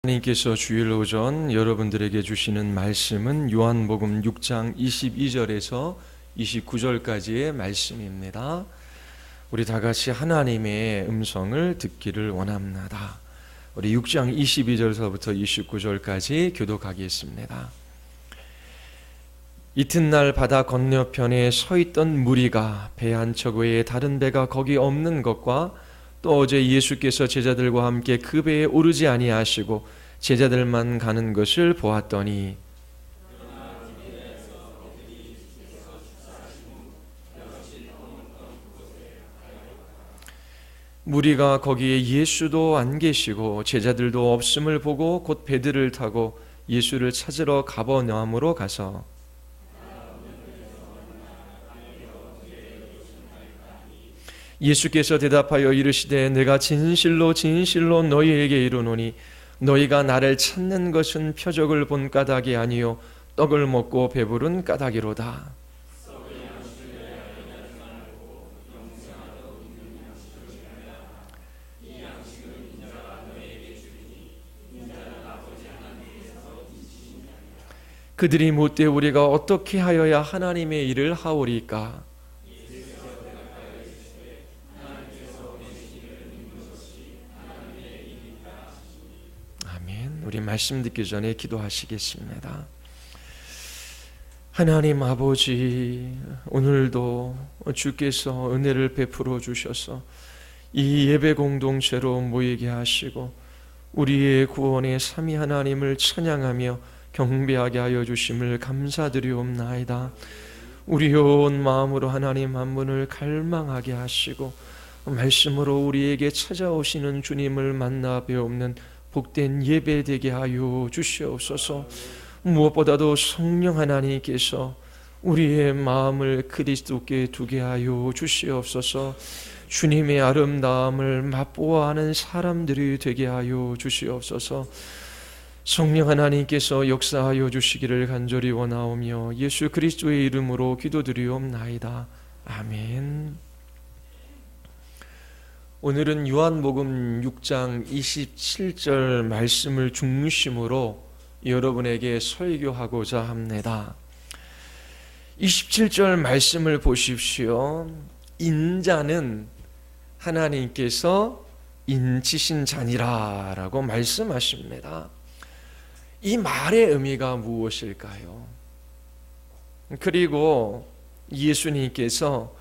하나님께서 주일 오전 여러분들에게 주시는 말씀은 요한복음 6장 22절에서 29절까지의 말씀입니다. 우리 다 같이 하나님의 음성을 듣기를 원합니다. 우리 6장 22절서부터 29절까지 교독하겠습니다. 이튿날 바다 건너편에 서 있던 무리가 배 한 척 외에 다른 배가 거기 없는 것과 또 어제 예수께서 제자들과 함께 그 배에 오르지 아니하시고 제자들만 가는 것을 보았더니 무리가 거기에 예수도 안 계시고 제자들도 없음을 보고 곧 배들을 타고 예수를 찾으러 가버나움으로 가서 예수께서 대답하여 이르시되 내가 진실로 진실로 너희에게 이르노니 너희가 나를 찾는 것은 표적을 본 까닭이 아니요 떡을 먹고 배부른 까닭이로다. 그들이 묻되 우리가 어떻게 하여야 하나님의 일을 하오리까? 우리 말씀 듣기 전에 기도하시겠습니다. 하나님 아버지, 오늘도 주께서 은혜를 베풀어 주셔서 이 예배 공동체로 모이게 하시고 우리의 구원의 삼위 하나님을 찬양하며 경배하게 하여 주심을 감사드리옵나이다. 우리 온 마음으로 하나님 한 분을 갈망하게 하시고 말씀으로 우리에게 찾아오시는 주님을 만나 배우는 복된 예배 되게 하여 주시옵소서. 무엇보다도 성령 하나님께서 우리의 마음을 그리스도께 두게 하여 주시옵소서. 주님의 아름다움을 맛보아하는 사람들이 되게 하여 주시옵소서. 성령 하나님께서 역사하여 주시기를 간절히 원하오며 예수 그리스도의 이름으로 기도드리옵나이다. 아멘. 오늘은 요한복음 6장 27절 말씀을 중심으로 여러분에게 설교하고자 합니다. 27절 말씀을 보십시오. 인자는 하나님께서 인치신 자니라 라고 말씀하십니다. 이 말의 의미가 무엇일까요? 그리고 예수님께서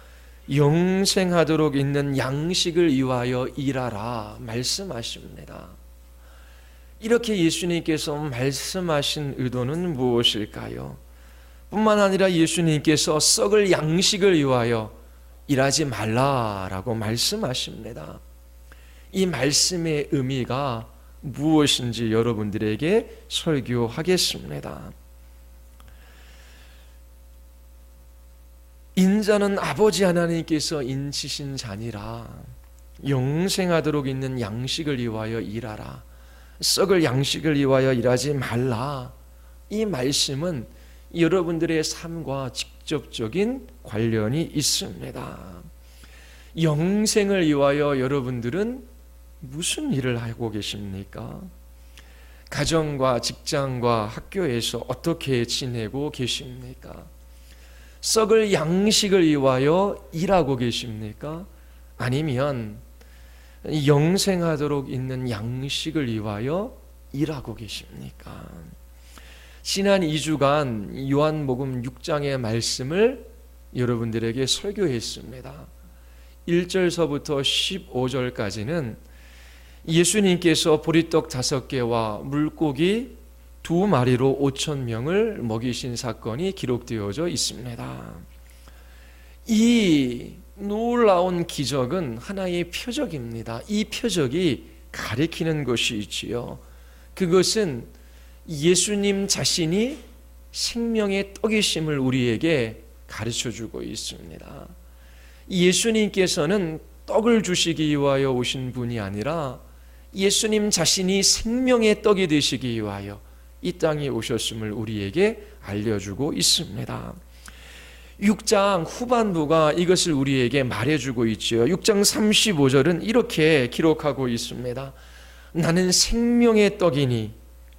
영생하도록 있는 양식을 위하여 일하라 말씀하십니다. 이렇게 예수님께서 말씀하신 의도는 무엇일까요? 뿐만 아니라 예수님께서 썩을 양식을 위하여 일하지 말라라고 말씀하십니다. 이 말씀의 의미가 무엇인지 여러분들에게 설교하겠습니다. 인자는 아버지 하나님께서 인치신 자니라. 영생하도록 있는 양식을 위하여 일하라. 썩을 양식을 위하여 일하지 말라. 이 말씀은 여러분들의 삶과 직접적인 관련이 있습니다. 영생을 위하여 여러분들은 무슨 일을 하고 계십니까? 가정과 직장과 학교에서 어떻게 지내고 계십니까? 썩을 양식을 위하여 일하고 계십니까? 아니면 영생하도록 있는 양식을 위하여 일하고 계십니까? 지난 2주간 요한복음 6장의 말씀을 여러분들에게 설교했습니다. 1절서부터 15절까지는 예수님께서 보리떡 5개와 물고기 2마리로 5,000명을 먹이신 사건이 기록되어져 있습니다. 이 놀라운 기적은 하나의 표적입니다. 이 표적이 가리키는 것이 있지요. 그것은 예수님 자신이 생명의 떡이심을 우리에게 가르쳐주고 있습니다. 예수님께서는 떡을 주시기 위하여 오신 분이 아니라 예수님 자신이 생명의 떡이 되시기 위하여 이 땅에 오셨음을 우리에게 알려주고 있습니다. 6장 후반부가 이것을 우리에게 말해주고 있죠. 6장 35절은 이렇게 기록하고 있습니다. 나는 생명의 떡이니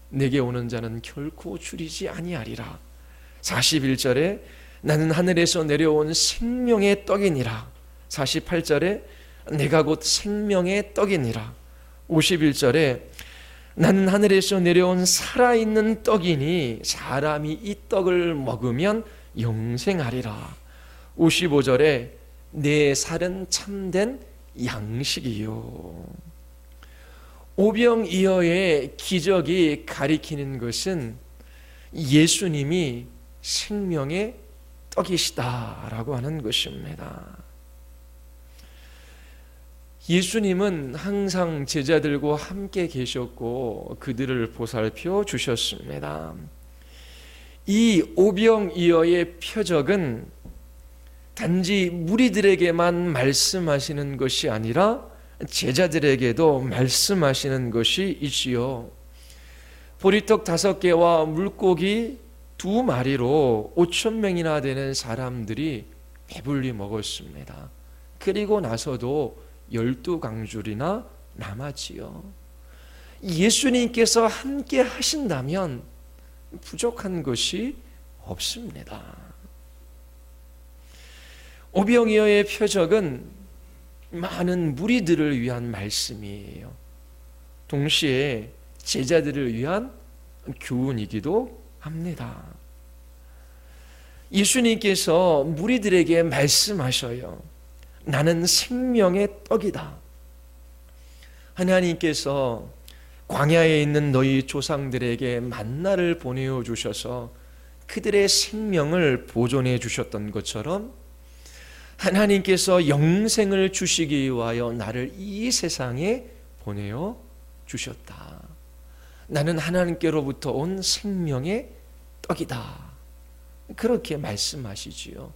내게 오는 자는 결코 줄이지 아니하리라. 41절에 나는 하늘에서 내려온 생명의 떡이니라. 48절에 내가 곧 생명의 떡이니라. 51절에 나는 하늘에서 내려온 살아있는 떡이니 사람이 이 떡을 먹으면 영생하리라. 55절에 내 살은 참된 양식이요. 오병이어의 기적이 가리키는 것은 예수님이 생명의 떡이시다라고 하는 것입니다. 예수님은 항상 제자들과 함께 계셨고 그들을 보살펴 주셨습니다. 이 오병이어의 표적은 단지 무리들에게만 말씀하시는 것이 아니라 제자들에게도 말씀하시는 것이 있지요. 보리떡 5개와 물고기 2마리로 5,000명이나 되는 사람들이 배불리 먹었습니다. 그리고 나서도 12강줄이나 남았지요. 예수님께서 함께 하신다면 부족한 것이 없습니다. 오병이어의 표적은 많은 무리들을 위한 말씀이에요. 동시에 제자들을 위한 교훈이기도 합니다. 예수님께서 무리들에게 말씀하셔요. 나는 생명의 떡이다. 하나님께서 광야에 있는 너희 조상들에게 만나를 보내어 주셔서 그들의 생명을 보존해 주셨던 것처럼 하나님께서 영생을 주시기 위하여 나를 이 세상에 보내어 주셨다. 나는 하나님께로부터 온 생명의 떡이다. 그렇게 말씀하시지요.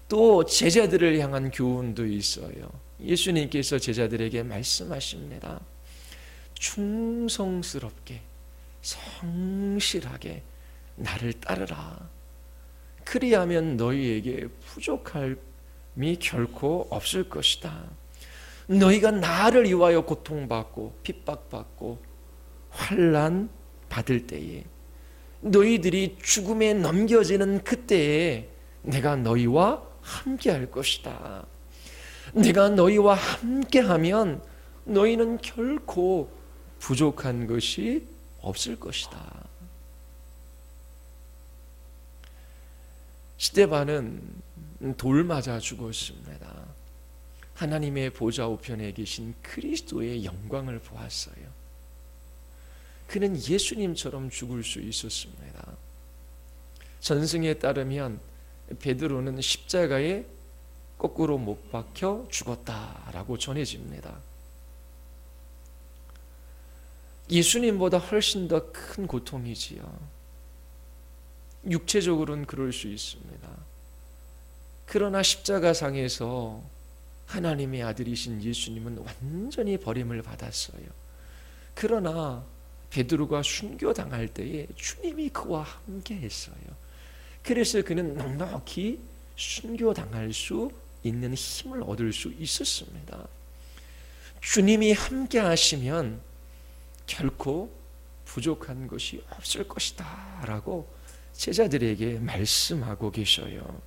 또 제자들을 향한 교훈도 있어요. 예수님께서 제자들에게 말씀하십니다. 충성스럽게 성실하게 나를 따르라. 그리하면 너희에게 부족함이 결코 없을 것이다. 너희가 나를 위하여 고통받고 핍박받고 환난 받을 때에 너희들이 죽음에 넘겨지는 그때에 내가 너희와 함께 할 것이다. 내가 너희와 함께하면 너희는 결코 부족한 것이 없을 것이다. 스데반은 돌 맞아 죽었습니다. 하나님의 보좌 우편에 계신 그리스도의 영광을 보았어요. 그는 예수님처럼 죽을 수 있었습니다. 전승에 따르면 베드로는 십자가에 거꾸로 못 박혀 죽었다라고 전해집니다. 예수님보다 훨씬 더 큰 고통이지요. 육체적으로는 그럴 수 있습니다. 그러나 십자가상에서 하나님의 아들이신 예수님은 완전히 버림을 받았어요. 그러나 베드로가 순교당할 때에 주님이 그와 함께 했어요. 그래서 그는 넉넉히 순교당할 수 있는 힘을 얻을 수 있었습니다. 주님이 함께 하시면 결코 부족한 것이 없을 것이다 라고 제자들에게 말씀하고 계셔요.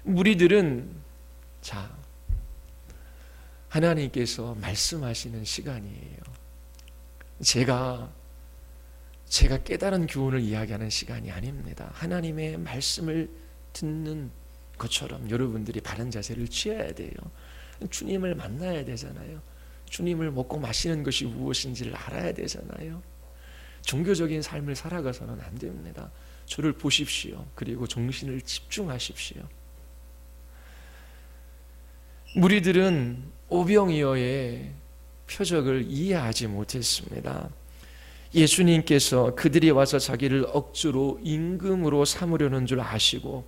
무리들은 하나님께서 말씀하시는 시간이에요. 제가 깨달은 교훈을 이야기하는 시간이 아닙니다. 하나님의 말씀을 듣는 것처럼 여러분들이 바른 자세를 취해야 돼요. 주님을 만나야 되잖아요. 주님을 먹고 마시는 것이 무엇인지를 알아야 되잖아요. 종교적인 삶을 살아가서는 안 됩니다. 주를 보십시오. 그리고 정신을 집중하십시오. 무리들은 오병이어의 표적을 이해하지 못했습니다. 예수님께서 그들이 와서 자기를 억지로 임금으로 삼으려는 줄 아시고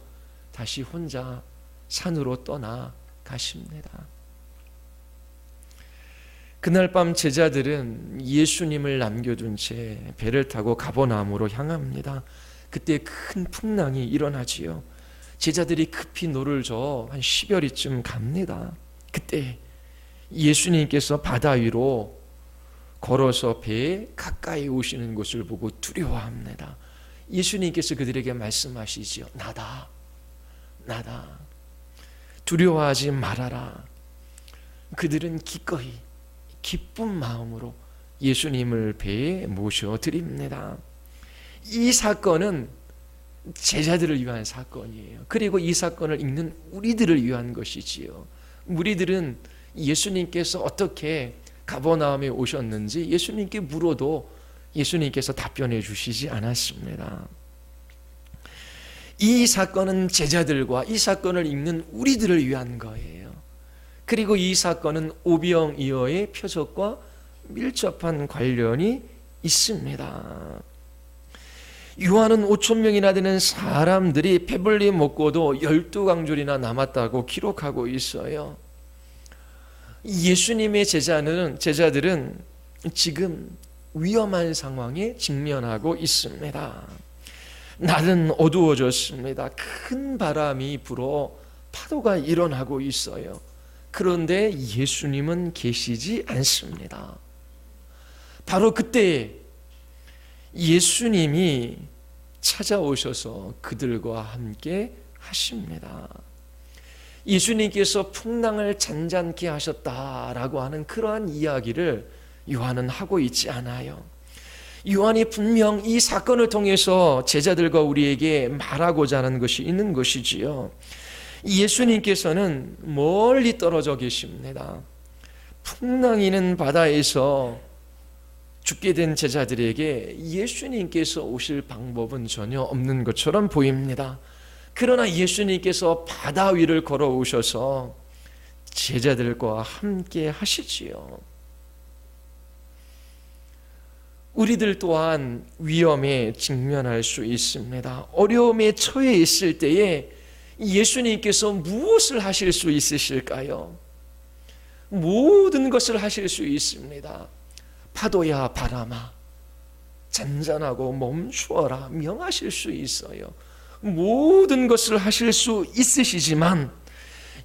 다시 혼자 산으로 떠나 가십니다. 그날 밤 제자들은 예수님을 남겨둔 채 배를 타고 가버나움으로 향합니다. 그때 큰 풍랑이 일어나지요. 제자들이 급히 노를 저어 한 10여리쯤 갑니다. 그때 예수님께서 바다 위로 걸어서 배에 가까이 오시는 것을 보고 두려워합니다. 예수님께서 그들에게 말씀하시지요. 나다. 나다. 두려워하지 말아라. 그들은 기꺼이 기쁜 마음으로 예수님을 배에 모셔드립니다. 이 사건은 제자들을 위한 사건이에요. 그리고 이 사건을 읽는 우리들을 위한 것이지요. 우리들은 예수님께서 어떻게 가버나움에 오셨는지 예수님께 물어도 예수님께서 답변해 주시지 않았습니다. 이 사건은 제자들과 이 사건을 읽는 우리들을 위한 거예요. 그리고 이 사건은 오병이어의 표적과 밀접한 관련이 있습니다. 요한은 5,000명이나 되는 사람들이 배불리 먹고도 12강줄이나 남았다고 기록하고 있어요. 예수님의 제자들은 지금 위험한 상황에 직면하고 있습니다. 날은 어두워졌습니다. 큰 바람이 불어 파도가 일어나고 있어요. 그런데 예수님은 계시지 않습니다. 바로 그때 예수님이 찾아오셔서 그들과 함께 하십니다. 예수님께서 풍랑을 잔잔케 하셨다라고 하는 그러한 이야기를 요한은 하고 있지 않아요. 요한이 분명 이 사건을 통해서 제자들과 우리에게 말하고자 하는 것이 있는 것이지요. 예수님께서는 멀리 떨어져 계십니다. 풍랑이는 바다에서 죽게 된 제자들에게 예수님께서 오실 방법은 전혀 없는 것처럼 보입니다. 그러나 예수님께서 바다 위를 걸어오셔서 제자들과 함께 하시지요. 우리들 또한 위험에 직면할 수 있습니다. 어려움에 처해 있을 때에 예수님께서 무엇을 하실 수 있으실까요? 모든 것을 하실 수 있습니다. 파도야 바람아 잔잔하고 멈추어라 명하실 수 있어요. 모든 것을 하실 수 있으시지만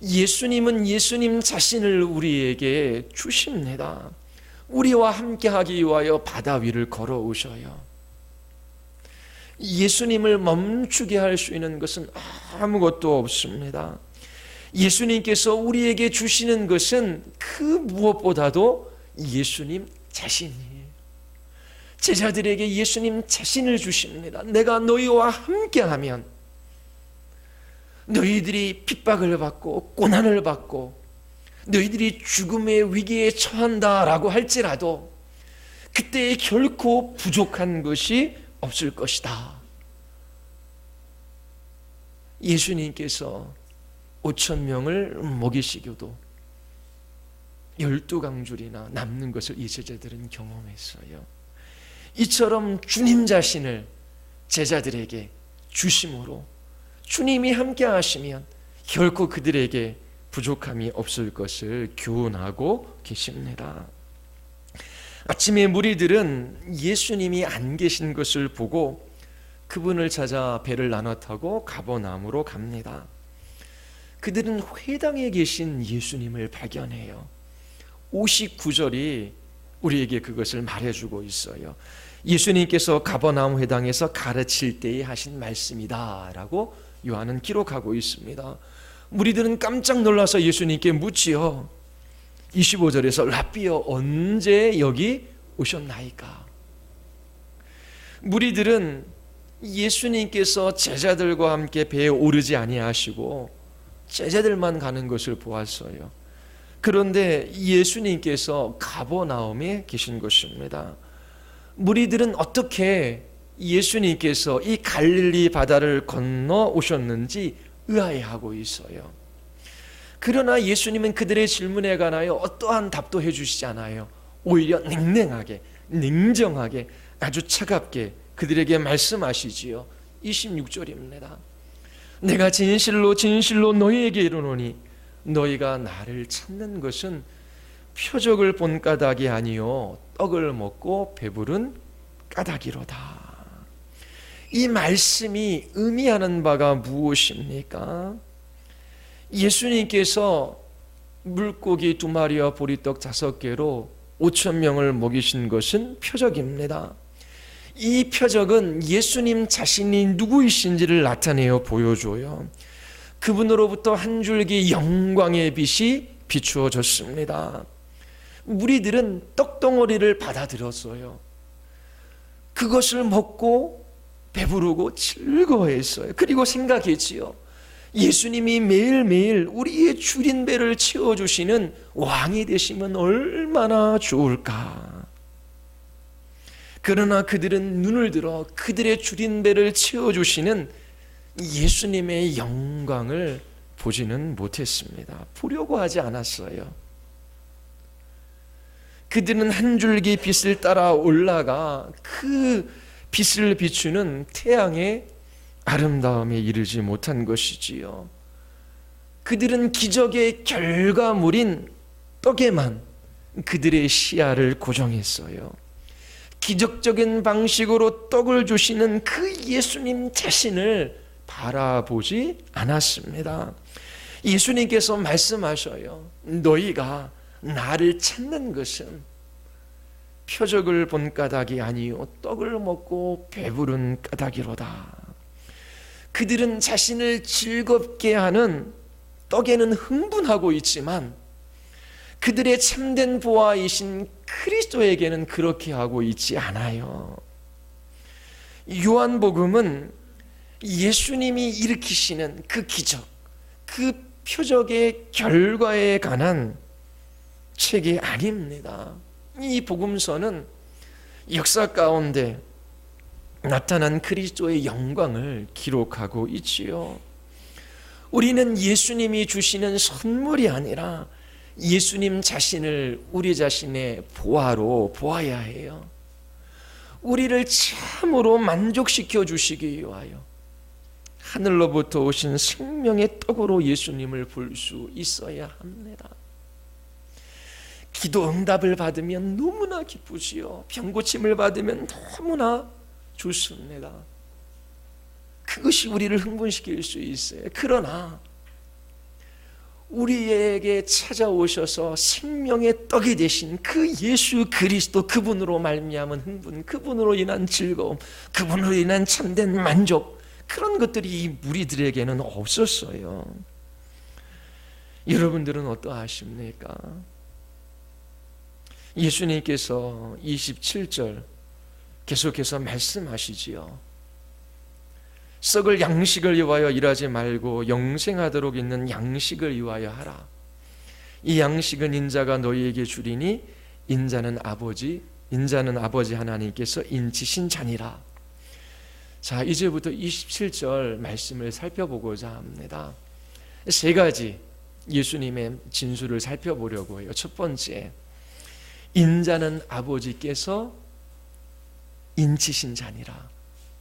예수님은 예수님 자신을 우리에게 주십니다. 우리와 함께하기 위하여 바다 위를 걸어오셔요. 예수님을 멈추게 할 수 있는 것은 아무것도 없습니다. 예수님께서 우리에게 주시는 것은 그 무엇보다도 예수님 자신이에요. 제자들에게 예수님 자신을 주십니다. 내가 너희와 함께하면 너희들이 핍박을 받고 고난을 받고 너희들이 죽음의 위기에 처한다라고 할지라도 그때 결코 부족한 것이 없을 것이다. 예수님께서 5,000명을 먹이시고도 12강줄이나 남는 것을 이 제자들은 경험했어요. 이처럼 주님 자신을 제자들에게 주심으로 주님이 함께 하시면 결코 그들에게 부족함이 없을 것을 교훈하고 계십니다. 아침에 무리들은 예수님이 안 계신 것을 보고 그분을 찾아 배를 나눠 타고 가버나움으로 갑니다. 그들은 회당에 계신 예수님을 발견해요. 59절이 우리에게 그것을 말해주고 있어요. 예수님께서 가버나움 회당에서 가르칠 때에 하신 말씀이다 라고 요한은 기록하고 있습니다. 무리들은 깜짝 놀라서 예수님께 묻지요. 25절에서 라삐여 언제 여기 오셨나이까? 무리들은 예수님께서 제자들과 함께 배에 오르지 아니하시고 제자들만 가는 것을 보았어요. 그런데 예수님께서 가버나움에 계신 것입니다. 무리들은 어떻게 예수님께서 이 갈릴리 바다를 건너 오셨는지 의아해하고 있어요. 그러나 예수님은 그들의 질문에 관하여 어떠한 답도 해주시지 않아요. 오히려 냉랭하게, 냉정하게, 아주 차갑게 그들에게 말씀하시지요. 26절입니다. 내가 진실로 진실로 너희에게 이르노니 너희가 나를 찾는 것은 표적을 본 까닭이 아니요 떡을 먹고 배부른 까닭이로다. 이 말씀이 의미하는 바가 무엇입니까? 예수님께서 물고기 2마리와 보리떡 5개로 5천 명을 먹이신 것은 표적입니다. 이 표적은 예수님 자신이 누구이신지를 나타내어 보여줘요. 그분으로부터 한 줄기 영광의 빛이 비추어졌습니다. 무리들은 떡덩어리를 받아들였어요. 그것을 먹고 배부르고 즐거워했어요. 그리고 생각했지요. 예수님이 매일매일 우리의 줄인 배를 채워주시는 왕이 되시면 얼마나 좋을까. 그러나 그들은 눈을 들어 그들의 줄인 배를 채워주시는 예수님의 영광을 보지는 못했습니다. 보려고 하지 않았어요. 그들은 한 줄기 빛을 따라 올라가 그 빛을 비추는 태양의 아름다움에 이르지 못한 것이지요. 그들은 기적의 결과물인 떡에만 그들의 시야를 고정했어요. 기적적인 방식으로 떡을 주시는 그 예수님 자신을 바라보지 않았습니다. 예수님께서 말씀하셔요. 너희가 나를 찾는 것은 표적을 본 까닭이 아니요 떡을 먹고 배부른 까닭이로다. 그들은 자신을 즐겁게 하는 떡에는 흥분하고 있지만 그들의 참된 보아이신 그리스도에게는 그렇게 하고 있지 않아요. 요한복음은 예수님이 일으키시는 그 기적, 그 표적의 결과에 관한 책이 아닙니다. 이 복음서는 역사 가운데 나타난 그리스도의 영광을 기록하고 있지요. 우리는 예수님이 주시는 선물이 아니라 예수님 자신을 우리 자신의 보화로 보아야 해요. 우리를 참으로 만족시켜 주시기 위하여 하늘로부터 오신 생명의 떡으로 예수님을 볼 수 있어야 합니다. 기도 응답을 받으면 너무나 기쁘지요. 병고침을 받으면 너무나 좋습니다. 그것이 우리를 흥분시킬 수 있어요. 그러나 우리에게 찾아오셔서 생명의 떡이 되신 그 예수 그리스도, 그분으로 말미암은 흥분, 그분으로 인한 즐거움, 그분으로 인한 참된 만족, 그런 것들이 이 무리들에게는 없었어요. 여러분들은 어떠하십니까? 예수님께서 27절 계속해서 말씀하시지요. 썩을 양식을 위하여 일하지 말고 영생하도록 있는 양식을 위하여 하라. 이 양식은 인자가 너희에게 주리니 인자는 아버지 하나님께서 인치신 자니라. 자, 이제부터 27절 말씀을 살펴보고자 합니다. 세 가지 예수님의 진술을 살펴보려고 해요. 첫 번째, 인자는 아버지께서 인치신 자니라.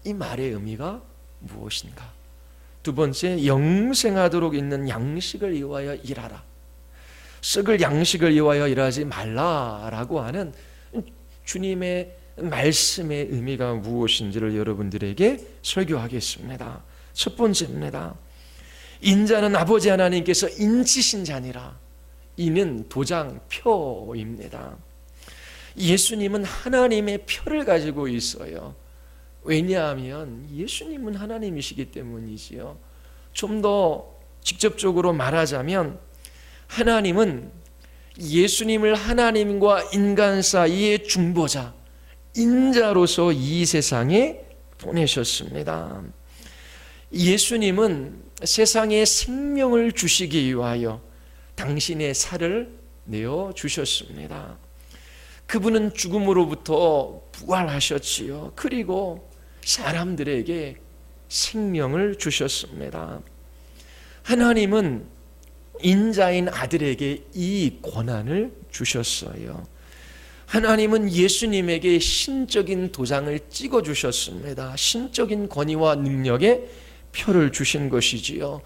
이 말의 의미가 무엇인가? 두 번째, 영생하도록 있는 양식을 위하여 일하라. 썩을 양식을 위하여 일하지 말라라고 하는 주님의 말씀의 의미가 무엇인지를 여러분들에게 설교하겠습니다. 첫 번째입니다. 인자는 아버지 하나님께서 인치신 자니라. 이는 도장표입니다. 예수님은 하나님의 표를 가지고 있어요. 왜냐하면 예수님은 하나님이시기 때문이지요. 좀 더 직접적으로 말하자면 하나님은 예수님을 하나님과 인간 사이의 중보자, 인자로서 이 세상에 보내셨습니다. 예수님은 세상에 생명을 주시기 위하여 당신의 살을 내어 주셨습니다. 그분은 죽음으로부터 부활하셨지요. 그리고 사람들에게 생명을 주셨습니다. 하나님은 인자인 아들에게 이 권한을 주셨어요. 하나님은 예수님에게 신적인 도장을 찍어 주셨습니다. 신적인 권위와 능력의 표를 주신 것이지요.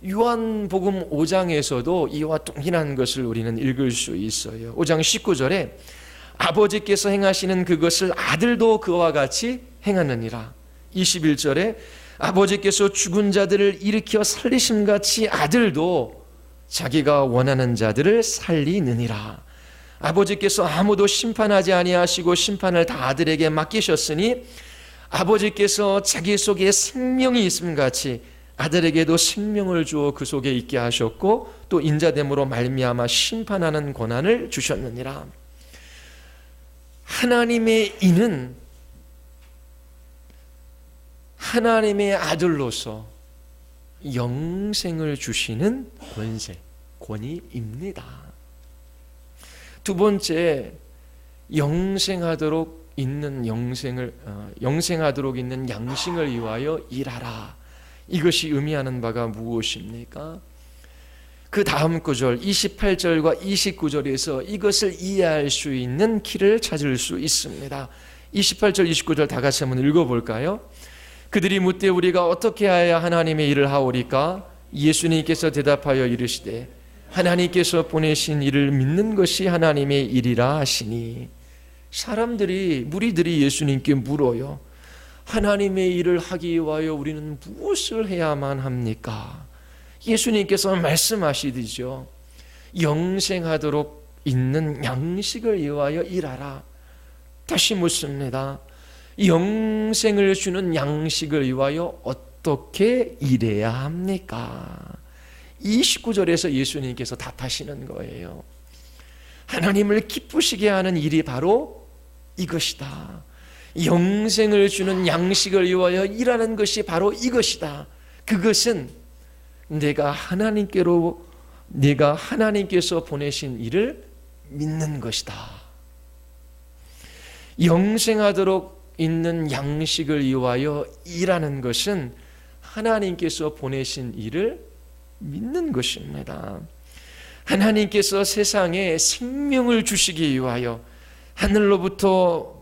요한복음 5장에서도 이와 동일한 것을 우리는 읽을 수 있어요. 5장 19절에 아버지께서 행하시는 그것을 아들도 그와 같이 행하느니라. 21절에 아버지께서 죽은 자들을 일으켜 살리심같이 아들도 자기가 원하는 자들을 살리느니라. 아버지께서 아무도 심판하지 아니하시고 심판을 다 아들에게 맡기셨으니 아버지께서 자기 속에 생명이 있음 같이 아들에게도 생명을 주어 그 속에 있게 하셨고 또 인자됨으로 말미암아 심판하는 권한을 주셨느니라. 하나님의 이는 하나님의 아들로서 영생을 주시는 권위입니다. 두 번째, 영생하도록 있는 양식을 위하여 일하라. 이것이 의미하는 바가 무엇입니까? 그 다음 구절 28절과 29절에서 이것을 이해할 수 있는 길을 찾을 수 있습니다. 28절 29절 다 같이 한번 읽어볼까요? 그들이 묻되 우리가 어떻게 하여야 하나님의 일을 하오리까? 예수님께서 대답하여 이르시되 하나님께서 보내신 일을 믿는 것이 하나님의 일이라 하시니. 무리들이 예수님께 물어요. 하나님의 일을 하기 위하여 우리는 무엇을 해야만 합니까? 예수님께서 말씀하시듯이요, 영생하도록 있는 양식을 위하여 일하라. 다시 묻습니다. 영생을 주는 양식을 위하여 어떻게 일해야 합니까? 29절에서 예수님께서 답하시는 거예요. 하나님을 기쁘시게 하는 일이 바로 이것이다. 영생을 주는 양식을 위하여 일하는 것이 바로 이것이다. 그것은 내가 하나님께서 보내신 일을 믿는 것이다. 영생하도록 있는 양식을 위하여 일하는 것은 하나님께서 보내신 일을 믿는 것입니다. 하나님께서 세상에 생명을 주시기 위하여 하늘로부터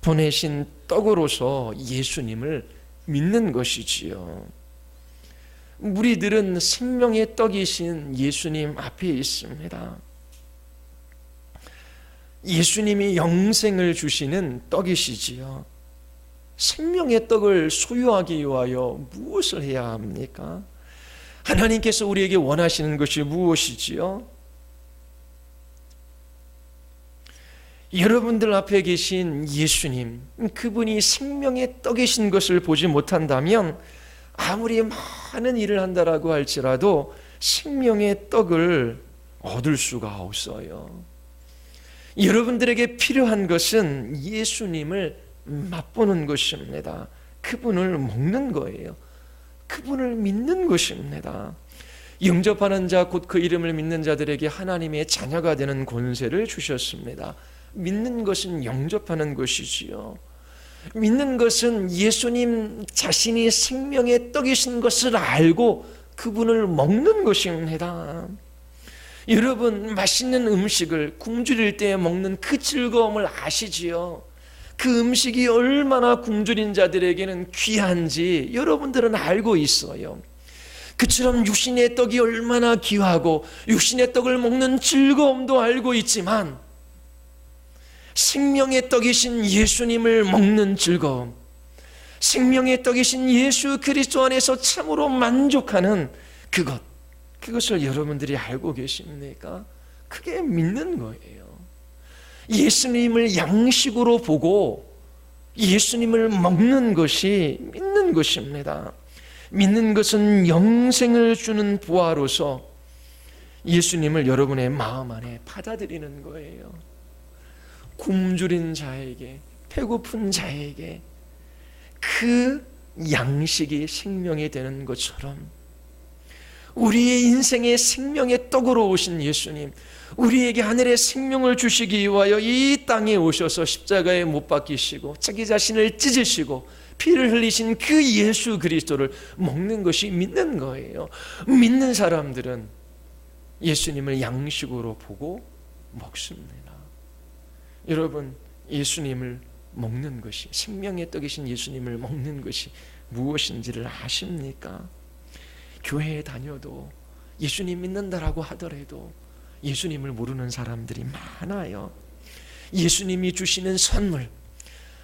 보내신 떡으로서 예수님을 믿는 것이지요. 무리들은 생명의 떡이신 예수님 앞에 있습니다. 예수님이 영생을 주시는 떡이시지요. 생명의 떡을 소유하기 위하여 무엇을 해야 합니까? 하나님께서 우리에게 원하시는 것이 무엇이지요? 여러분들 앞에 계신 예수님, 그분이 생명의 떡이신 것을 보지 못한다면 아무리 많은 일을 한다라고 할지라도 생명의 떡을 얻을 수가 없어요. 여러분들에게 필요한 것은 예수님을 맛보는 것입니다. 그분을 먹는 거예요. 그분을 믿는 것입니다. 영접하는 자, 곧 그 이름을 믿는 자들에게 하나님의 자녀가 되는 권세를 주셨습니다. 믿는 것은 영접하는 것이지요. 믿는 것은 예수님 자신이 생명의 떡이신 것을 알고 그분을 먹는 것입니다. 여러분, 맛있는 음식을 굶주릴 때 먹는 그 즐거움을 아시지요? 그 음식이 얼마나 굶주린 자들에게는 귀한지 여러분들은 알고 있어요. 그처럼 육신의 떡이 얼마나 귀하고 육신의 떡을 먹는 즐거움도 알고 있지만 생명의 떡이신 예수님을 먹는 즐거움, 생명의 떡이신 예수 그리스도 안에서 참으로 만족하는 그것을 여러분들이 알고 계십니까? 그게 믿는 거예요. 예수님을 양식으로 보고 예수님을 먹는 것이 믿는 것입니다. 믿는 것은 영생을 주는 부활로서 예수님을 여러분의 마음 안에 받아들이는 거예요. 굶주린 자에게, 배고픈 자에게 그 양식이 생명이 되는 것처럼 우리의 인생의 생명의 떡으로 오신 예수님, 우리에게 하늘의 생명을 주시기 위하여 이 땅에 오셔서 십자가에 못 박히시고 자기 자신을 찢으시고 피를 흘리신 그 예수 그리스도를 먹는 것이 믿는 거예요. 믿는 사람들은 예수님을 양식으로 보고 먹습니다. 여러분, 예수님을 먹는 것이, 생명의 떡이신 예수님을 먹는 것이 무엇인지를 아십니까? 교회에 다녀도 예수님 믿는다라고 하더라도 예수님을 모르는 사람들이 많아요. 예수님이 주시는 선물,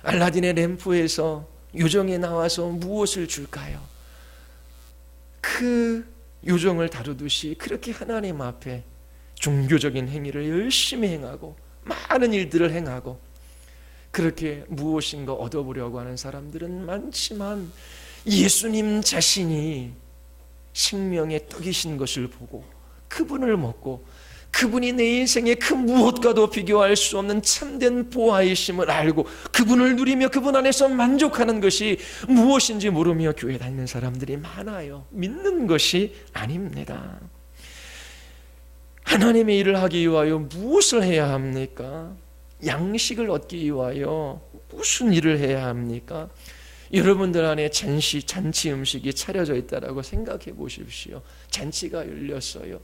알라딘의 램프에서 요정에 나와서 무엇을 줄까요? 그 요정을 다루듯이 그렇게 하나님 앞에 종교적인 행위를 열심히 행하고 많은 일들을 행하고 그렇게 무엇인가 얻어보려고 하는 사람들은 많지만 예수님 자신이 생명의 떡이신 것을 보고 그분을 먹고 그분이 내 인생의 그 무엇과도 비교할 수 없는 참된 보아이심을 알고 그분을 누리며 그분 안에서 만족하는 것이 무엇인지 모르며 교회 다니는 사람들이 많아요. 믿는 것이 아닙니다. 하나님의 일을 하기 위하여 무엇을 해야 합니까? 양식을 얻기 위하여 무슨 일을 해야 합니까? 여러분들 안에 잔치 음식이 차려져 있다라고 생각해 보십시오. 잔치가 열렸어요.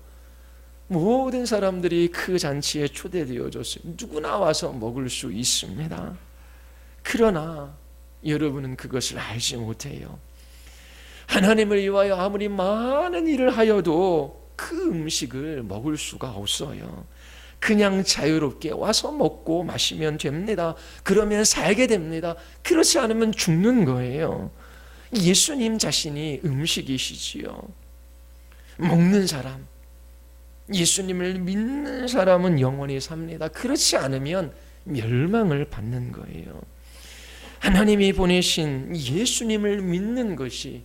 모든 사람들이 그 잔치에 초대되어졌어요. 누구나 와서 먹을 수 있습니다. 그러나 여러분은 그것을 알지 못해요. 하나님을 위하여 아무리 많은 일을 하여도 그 음식을 먹을 수가 없어요. 그냥 자유롭게 와서 먹고 마시면 됩니다. 그러면 살게 됩니다. 그렇지 않으면 죽는 거예요. 예수님 자신이 음식이시지요. 먹는 사람, 예수님을 믿는 사람은 영원히 삽니다. 그렇지 않으면 멸망을 받는 거예요. 하나님이 보내신 예수님을 믿는 것이,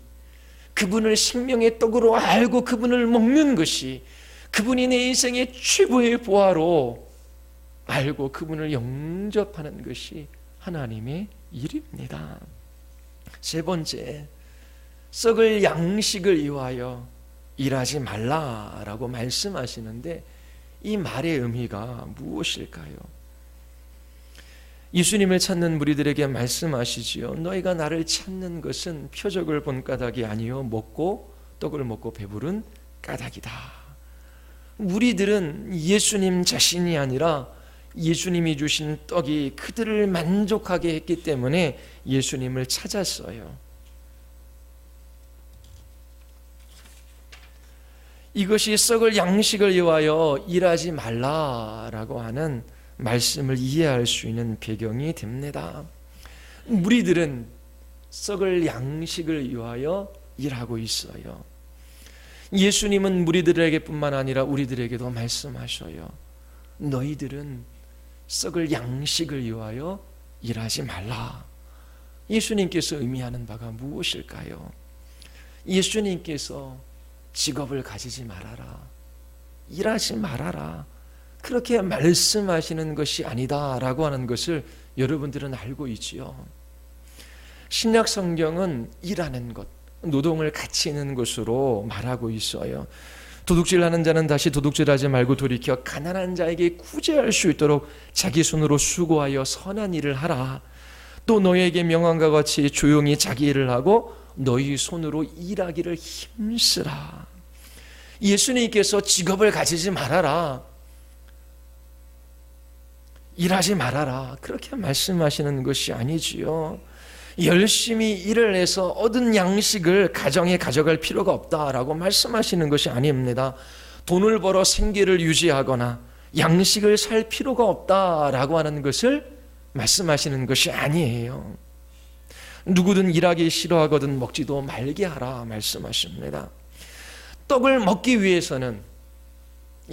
그분을 생명의 떡으로 알고 그분을 먹는 것이, 그분이 내 인생의 최고의 보화로 알고 그분을 영접하는 것이 하나님의 일입니다. 세 번째, 썩을 양식을 위하여 일하지 말라라고 말씀하시는데 이 말의 의미가 무엇일까요? 예수님을 찾는 무리들에게 말씀하시지요. 너희가 나를 찾는 것은 표적을 본 까닭이 아니요 떡을 먹고 배부른 까닭이다. 무리들은 예수님 자신이 아니라 예수님이 주신 떡이 그들을 만족하게 했기 때문에 예수님을 찾았어요. 이것이 썩을 양식을 위하여 일하지 말라라고 하는 말씀을 이해할 수 있는 배경이 됩니다. 무리들은 썩을 양식을 위하여 일하고 있어요. 예수님은 무리들에게뿐만 아니라 우리들에게도 말씀하셔요. 너희들은 썩을 양식을 위하여 일하지 말라. 예수님께서 의미하는 바가 무엇일까요? 예수님께서 직업을 가지지 말아라, 일하지 말아라, 그렇게 말씀하시는 것이 아니다라고 하는 것을 여러분들은 알고 있지요. 신약 성경은 일하는 것, 노동을 가치 있는 것으로 말하고 있어요. 도둑질하는 자는 다시 도둑질하지 말고 돌이켜 가난한 자에게 구제할 수 있도록 자기 손으로 수고하여 선한 일을 하라. 또 너희에게 명함과 같이 조용히 자기 일을 하고 너희 손으로 일하기를 힘쓰라. 예수님께서 직업을 가지지 말아라, 일하지 말아라, 그렇게 말씀하시는 것이 아니지요. 열심히 일을 해서 얻은 양식을 가정에 가져갈 필요가 없다라고 말씀하시는 것이 아닙니다. 돈을 벌어 생계를 유지하거나 양식을 살 필요가 없다라고 하는 것을 말씀하시는 것이 아니에요. 누구든 일하기 싫어하거든 먹지도 말게 하라 말씀하십니다. 떡을 먹기 위해서는,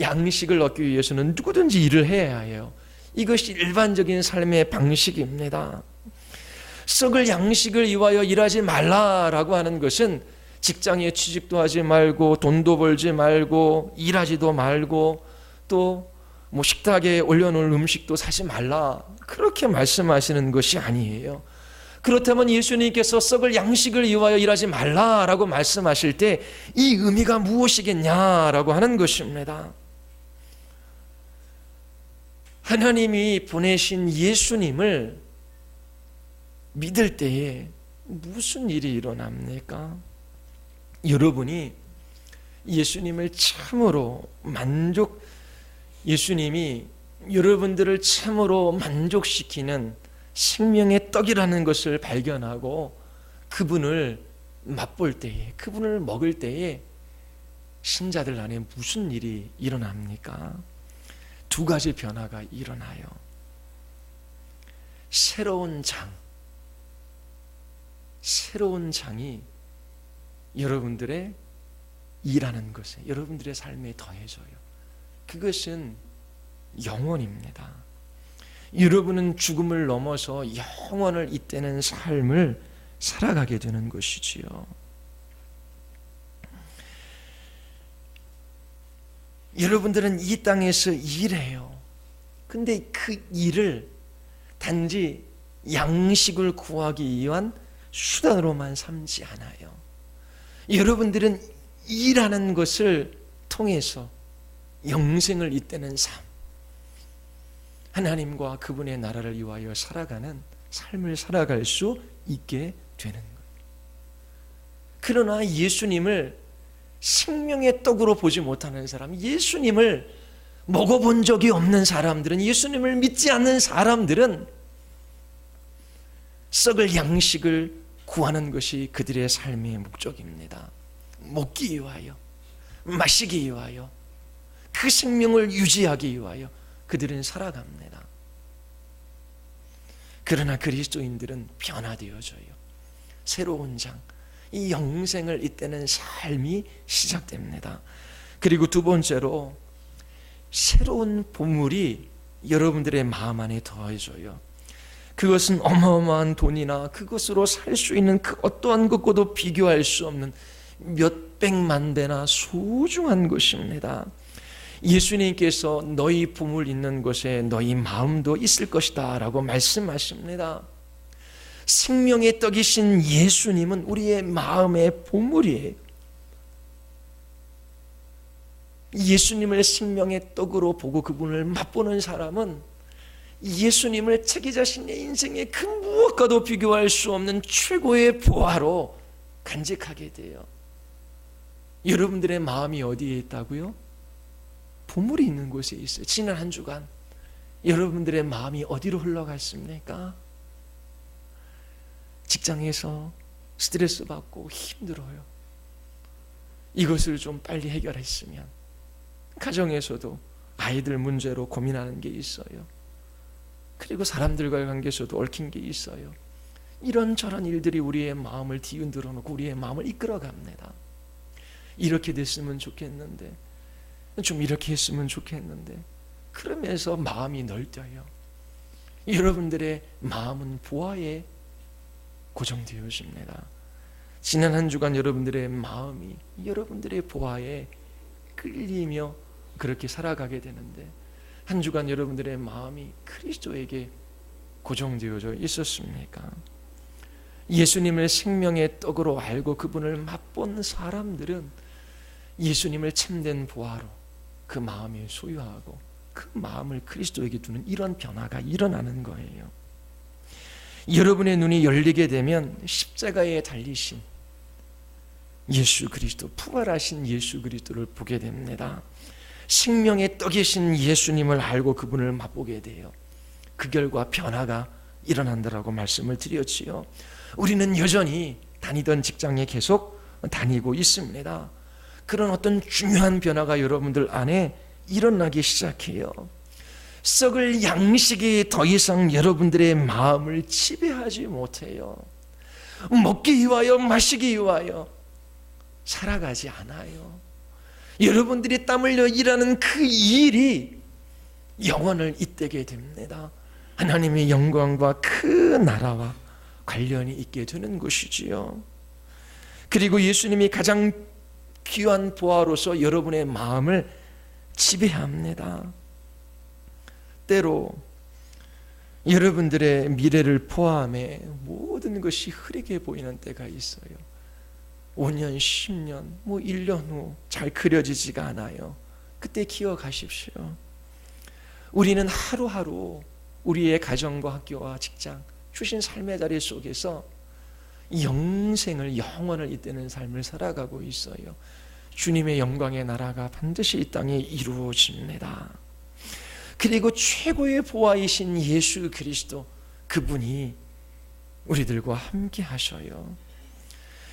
양식을 얻기 위해서는 누구든지 일을 해야 해요. 이것이 일반적인 삶의 방식입니다. 썩을 양식을 위하여 일하지 말라라고 하는 것은 직장에 취직도 하지 말고 돈도 벌지 말고 일하지도 말고 또 식탁에 올려놓을 음식도 사지 말라, 그렇게 말씀하시는 것이 아니에요. 그렇다면 예수님께서 썩을 양식을 위하여 일하지 말라라고 말씀하실 때 이 의미가 무엇이겠냐라고 하는 것입니다. 하나님이 보내신 예수님을 믿을 때에 무슨 일이 일어납니까? 여러분이 예수님을 참으로 예수님이 여러분들을 참으로 만족시키는 생명의 떡이라는 것을 발견하고 그분을 맛볼 때에, 그분을 먹을 때에 신자들 안에 무슨 일이 일어납니까? 두 가지 변화가 일어나요. 새로운 장이 여러분들의 일하는 것에, 여러분들의 삶에 더해져요. 그것은 영원입니다. 여러분은 죽음을 넘어서 영원을 잇대는 삶을 살아가게 되는 것이지요. 여러분들은 이 땅에서 일해요. 근데 그 일을 단지 양식을 구하기 위한 수단으로만 삼지 않아요. 여러분들은 일하는 것을 통해서 영생을 잇대는 삶, 하나님과 그분의 나라를 위하여 살아가는 삶을 살아갈 수 있게 되는 거예요. 그러나 예수님을 생명의 떡으로 보지 못하는 사람, 예수님을 먹어본 적이 없는 사람들은, 예수님을 믿지 않는 사람들은 썩을 양식을 구하는 것이 그들의 삶의 목적입니다. 먹기 위하여, 마시기 위하여, 그 생명을 유지하기 위하여 그들은 살아갑니다. 그러나 그리스도인들은 변화되어져요. 새로운 장, 이 영생을 잇대는 삶이 시작됩니다. 그리고 두 번째로 새로운 보물이 여러분들의 마음 안에 더해져요. 그것은 어마어마한 돈이나 그것으로 살 수 있는 그 어떠한 것과도 비교할 수 없는 몇백만 배나 소중한 것입니다. 예수님께서 너희 보물 있는 곳에 너희 마음도 있을 것이다 라고 말씀하십니다. 생명의 떡이신 예수님은 우리의 마음의 보물이에요. 예수님을 생명의 떡으로 보고 그분을 맛보는 사람은 예수님을 자기 자신의 인생의 그 무엇과도 비교할 수 없는 최고의 보화로 간직하게 돼요. 여러분들의 마음이 어디에 있다고요? 보물이 있는 곳에 있어요. 지난 한 주간 여러분들의 마음이 어디로 흘러갔습니까? 직장에서 스트레스 받고 힘들어요. 이것을 좀 빨리 해결했으면. 가정에서도 아이들 문제로 고민하는 게 있어요. 그리고 사람들과의 관계에서도 얽힌 게 있어요. 이런저런 일들이 우리의 마음을 뒤흔들어 놓고 우리의 마음을 이끌어갑니다. 이렇게 됐으면 좋겠는데, 좀 이렇게 했으면 좋겠는데, 그러면서 마음이 널뛰어요. 여러분들의 마음은 보화에 고정되어집니다. 지난 한 주간 여러분들의 마음이 여러분들의 보화에 끌리며 그렇게 살아가게 되는데, 한 주간 여러분들의 마음이 그리스도에게 고정되어져 있었습니까? 예수님을 생명의 떡으로 알고 그분을 맛본 사람들은 예수님을 참된 보화로 그 마음에 소유하고 그 마음을 그리스도에게 두는 이런 변화가 일어나는 거예요. 여러분의 눈이 열리게 되면 십자가에 달리신 예수 그리스도, 부활하신 예수 그리스도를 보게 됩니다. 생명의 떡이신 예수님을 알고 그분을 맛보게 돼요. 그 결과 변화가 일어난다라고 말씀을 드렸지요. 우리는 여전히 다니던 직장에 계속 다니고 있습니다. 그런 어떤 중요한 변화가 여러분들 안에 일어나기 시작해요. 썩을 양식이 더 이상 여러분들의 마음을 지배하지 못해요. 먹기 위하여 마시기 위하여 살아가지 않아요. 여러분들이 땀 흘려 일하는 그 일이 영원을 잇대게 됩니다. 하나님의 영광과 그 나라와 관련이 있게 되는 것이지요. 그리고 예수님이 가장 귀한 보화로서 여러분의 마음을 지배합니다. 때로 여러분들의 미래를 포함해 모든 것이 흐리게 보이는 때가 있어요. 5년, 10년, 1년 후 잘 그려지지가 않아요. 그때 기억하십시오. 우리는 하루하루 우리의 가정과 학교와 직장, 주신 삶의 자리 속에서 영생을, 영원을 잇대는 삶을 살아가고 있어요. 주님의 영광의 나라가 반드시 이 땅에 이루어집니다. 그리고 최고의 보화이신 예수 그리스도, 그분이 우리들과 함께 하셔요.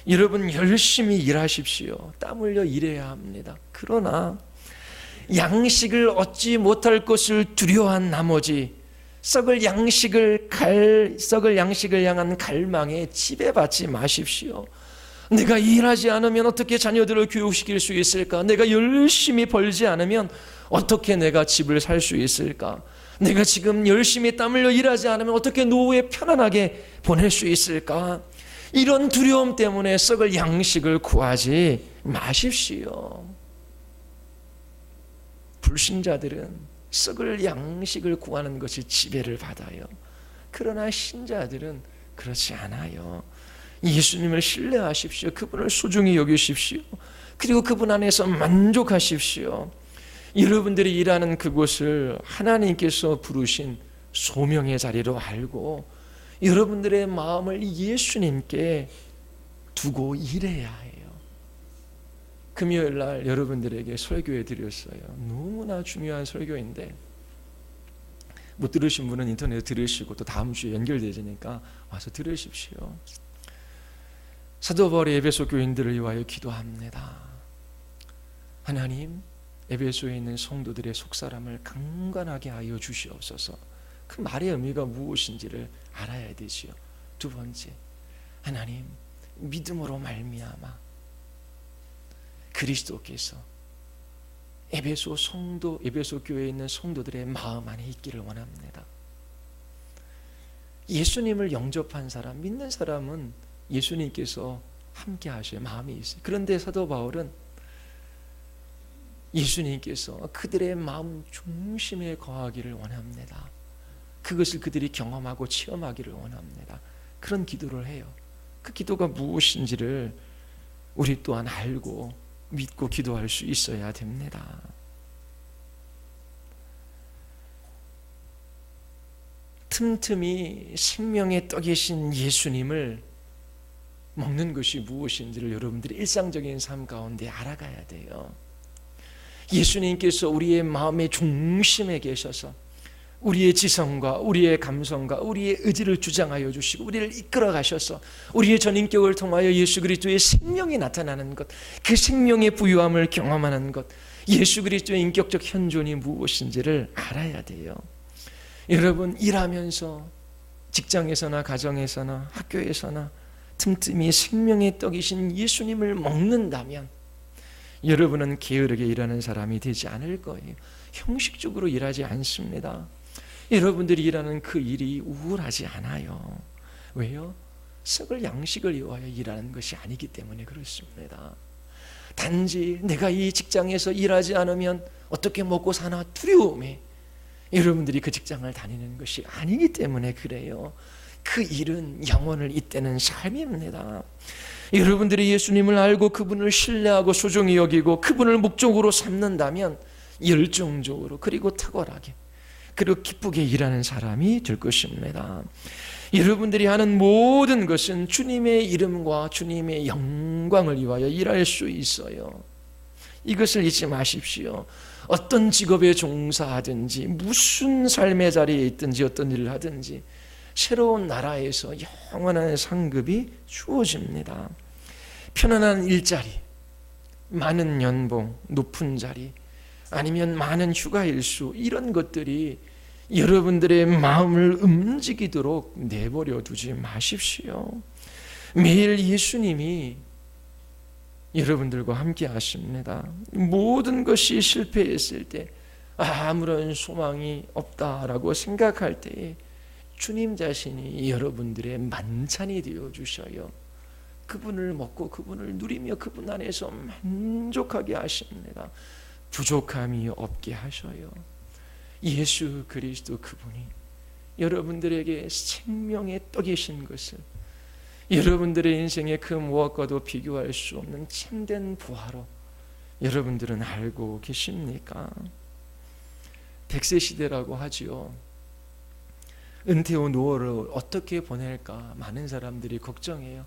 여러분 열심히 일하십시오. 땀 흘려 일해야 합니다. 그러나 양식을 얻지 못할 것을 두려워한 나머지 썩을 양식을 향한 갈망에 지배받지 마십시오. 내가 일하지 않으면 어떻게 자녀들을 교육시킬 수 있을까? 내가 열심히 벌지 않으면 어떻게 내가 집을 살 수 있을까? 내가 지금 열심히 땀 흘려 일하지 않으면 어떻게 노후에 편안하게 보낼 수 있을까? 이런 두려움 때문에 썩을 양식을 구하지 마십시오. 불신자들은 썩을 양식을 구하는 것이 지배를 받아요. 그러나 신자들은 그렇지 않아요. 예수님을 신뢰하십시오. 그분을 소중히 여기십시오. 그리고 그분 안에서 만족하십시오. 여러분들이 일하는 그곳을 하나님께서 부르신 소명의 자리로 알고 여러분들의 마음을 예수님께 두고 일해야 해요. 금요일 날 여러분들에게 설교해 드렸어요. 너무나 중요한 설교인데 못 들으신 분은 인터넷에 들으시고 또 다음 주에 연결되니까 와서 들으십시오. 사도 바울이 에베소 교인들을 위하여 기도합니다. 하나님, 에베소에 있는 성도들의 속사람을 강건하게 하여 주시옵소서. 그 말의 의미가 무엇인지를 알아야 되지요. 두 번째, 하나님, 믿음으로 말미암아 그리스도께서 에베소 성도, 에베소 교회에 있는 성도들의 마음 안에 있기를 원합니다. 예수님을 영접한 사람, 믿는 사람은 예수님께서 함께 하셔야 마음이 있어요. 그런데 사도 바울은 예수님께서 그들의 마음 중심에 거하기를 원합니다. 그것을 그들이 경험하고 체험하기를 원합니다. 그런 기도를 해요. 그 기도가 무엇인지를 우리 또한 알고 믿고 기도할 수 있어야 됩니다. 틈틈이 생명의 떡이신 예수님을 먹는 것이 무엇인지를 여러분들이 일상적인 삶 가운데 알아가야 돼요. 예수님께서 우리의 마음의 중심에 계셔서 우리의 지성과 우리의 감성과 우리의 의지를 주장하여 주시고 우리를 이끌어 가셔서 우리의 전인격을 통하여 예수 그리스도의 생명이 나타나는 것, 그 생명의 부유함을 경험하는 것, 예수 그리스도의 인격적 현존이 무엇인지를 알아야 돼요. 여러분, 일하면서 직장에서나 가정에서나 학교에서나 틈틈이 생명의 떡이신 예수님을 먹는다면 여러분은 게으르게 일하는 사람이 되지 않을 거예요. 형식적으로 일하지 않습니다. 여러분들이 일하는 그 일이 우울하지 않아요. 왜요? 썩을 양식을 위하여 일하는 것이 아니기 때문에 그렇습니다. 단지 내가 이 직장에서 일하지 않으면 어떻게 먹고 사나 두려움에 여러분들이 그 직장을 다니는 것이 아니기 때문에 그래요. 그 일은 영혼을 잇대는 삶입니다. 여러분들이 예수님을 알고 그분을 신뢰하고 소중히 여기고 그분을 목적으로 삼는다면 열정적으로 그리고 탁월하게 그리고 기쁘게 일하는 사람이 될 것입니다. 여러분들이 하는 모든 것은 주님의 이름과 주님의 영광을 위하여 일할 수 있어요. 이것을 잊지 마십시오. 어떤 직업에 종사하든지 무슨 삶의 자리에 있든지 어떤 일을 하든지 새로운 나라에서 영원한 상급이 주어집니다. 편안한 일자리, 많은 연봉, 높은 자리, 아니면 많은 휴가 일수, 이런 것들이 여러분들의 마음을 움직이도록 내버려 두지 마십시오. 매일 예수님이 여러분들과 함께 하십니다. 모든 것이 실패했을 때 아무런 소망이 없다라고 생각할 때에 주님 자신이 여러분들의 만찬이 되어 주셔요. 그분을 먹고 그분을 누리며 그분 안에서 만족하게 하십니다. 부족함이 없게 하셔요. 예수 그리스도 그분이 여러분들에게 생명의 떡이신 것을 여러분들의 인생의 그 무엇과도 비교할 수 없는 참된 부활로 여러분들은 알고 계십니까? 100세 시대라고 하지요. 은퇴 후 노후를 어떻게 보낼까 많은 사람들이 걱정해요.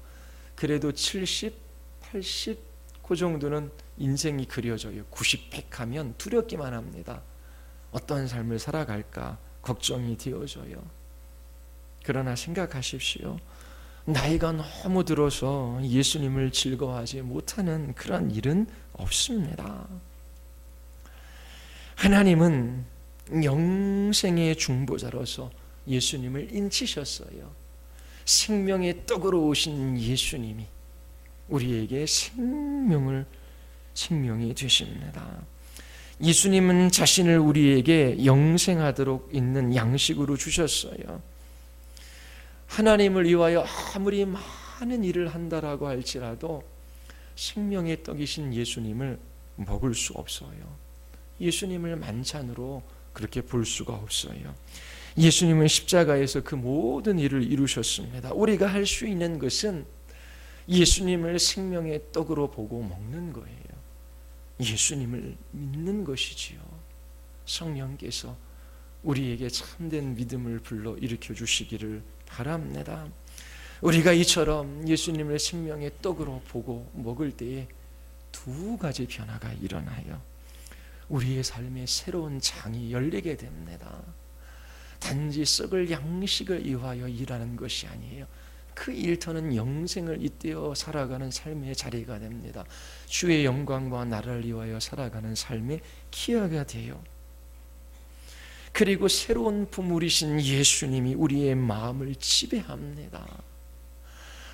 그래도 70, 80 그 정도는 인생이 그려져요. 90, 100 하면 두렵기만 합니다. 어떤 삶을 살아갈까 걱정이 되어져요. 그러나 생각하십시오. 나이가 너무 들어서 예수님을 즐거워하지 못하는 그런 일은 없습니다. 하나님은 영생의 중보자로서 예수님을 인치셨어요. 생명의 떡으로 오신 예수님이 우리에게 생명이 되십니다. 예수님은 자신을 우리에게 영생하도록 있는 양식으로 주셨어요. 하나님을 위하여 아무리 많은 일을 한다라고 할지라도 생명의 떡이신 예수님을 먹을 수 없어요. 예수님을 만찬으로 그렇게 볼 수가 없어요. 예수님은 십자가에서 그 모든 일을 이루셨습니다. 우리가 할 수 있는 것은 예수님을 생명의 떡으로 보고 먹는 거예요. 예수님을 믿는 것이지요. 성령께서 우리에게 참된 믿음을 불러 일으켜 주시기를 바랍니다. 우리가 이처럼 예수님을 생명의 떡으로 보고 먹을 때에 두 가지 변화가 일어나요. 우리의 삶에 새로운 장이 열리게 됩니다. 단지 썩을 양식을 위하여 일하는 것이 아니에요. 그 일터는 영생을 잇대어 살아가는 삶의 자리가 됩니다. 주의 영광과 나라를 위하여 살아가는 삶의 기회가 돼요. 그리고 새로운 부물이신 예수님이 우리의 마음을 지배합니다.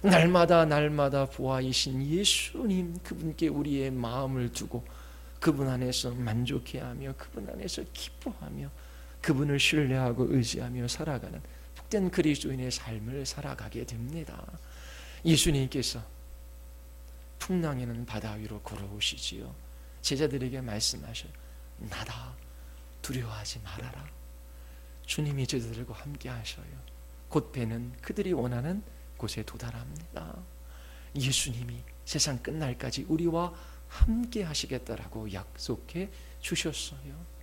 날마다 보아이신 예수님, 그분께 우리의 마음을 두고 그분 안에서 만족해하며 그분 안에서 기뻐하며 그분을 신뢰하고 의지하며 살아가는 복된 그리스도인의 삶을 살아가게 됩니다. 예수님께서 풍랑에는 바다 위로 걸어오시지요. 제자들에게 말씀하셔요. 나다, 두려워하지 말아라. 주님이 제자들과 함께 하셔요. 곧 배는 그들이 원하는 곳에 도달합니다. 예수님이 세상 끝날까지 우리와 함께 하시겠다라고 약속해 주셨어요.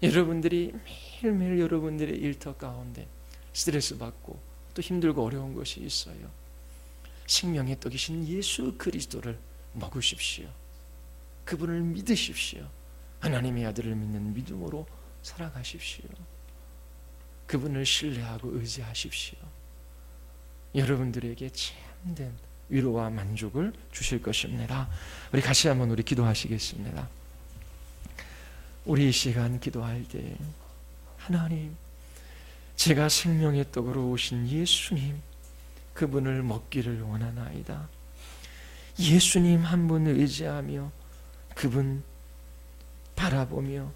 여러분들이 매일매일 여러분들의 일터 가운데 스트레스 받고 또 힘들고 어려운 것이 있어요. 생명의 떡이신 예수 그리스도를 먹으십시오. 그분을 믿으십시오. 하나님의 아들을 믿는 믿음으로 살아가십시오. 그분을 신뢰하고 의지하십시오. 여러분들에게 참된 위로와 만족을 주실 것입니다. 우리 같이 한번 기도하시겠습니다. 우리 이 시간 기도할 때 하나님, 제가 생명의 떡으로 오신 예수님, 그분을 먹기를 원하나이다. 예수님 한 분을 의지하며 그분 바라보며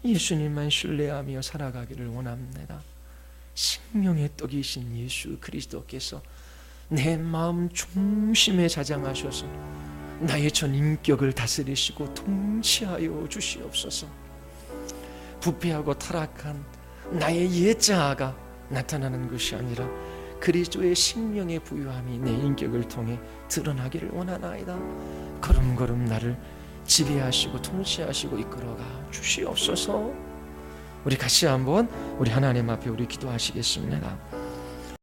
예수님만 신뢰하며 살아가기를 원합니다. 생명의 떡이신 예수 그리스도께서 내 마음 중심에 자장하셔서 나의 전 인격을 다스리시고 통치하여 주시옵소서. 부패하고 타락한 나의 옛자아가 나타나는 것이 아니라 그리스도의 생명의 부유함이 내 인격을 통해 드러나기를 원하나이다. 걸음걸음 나를 지배하시고 통치하시고 이끌어가 주시옵소서. 우리 같이 한번 우리 하나님 앞에 기도하시겠습니다.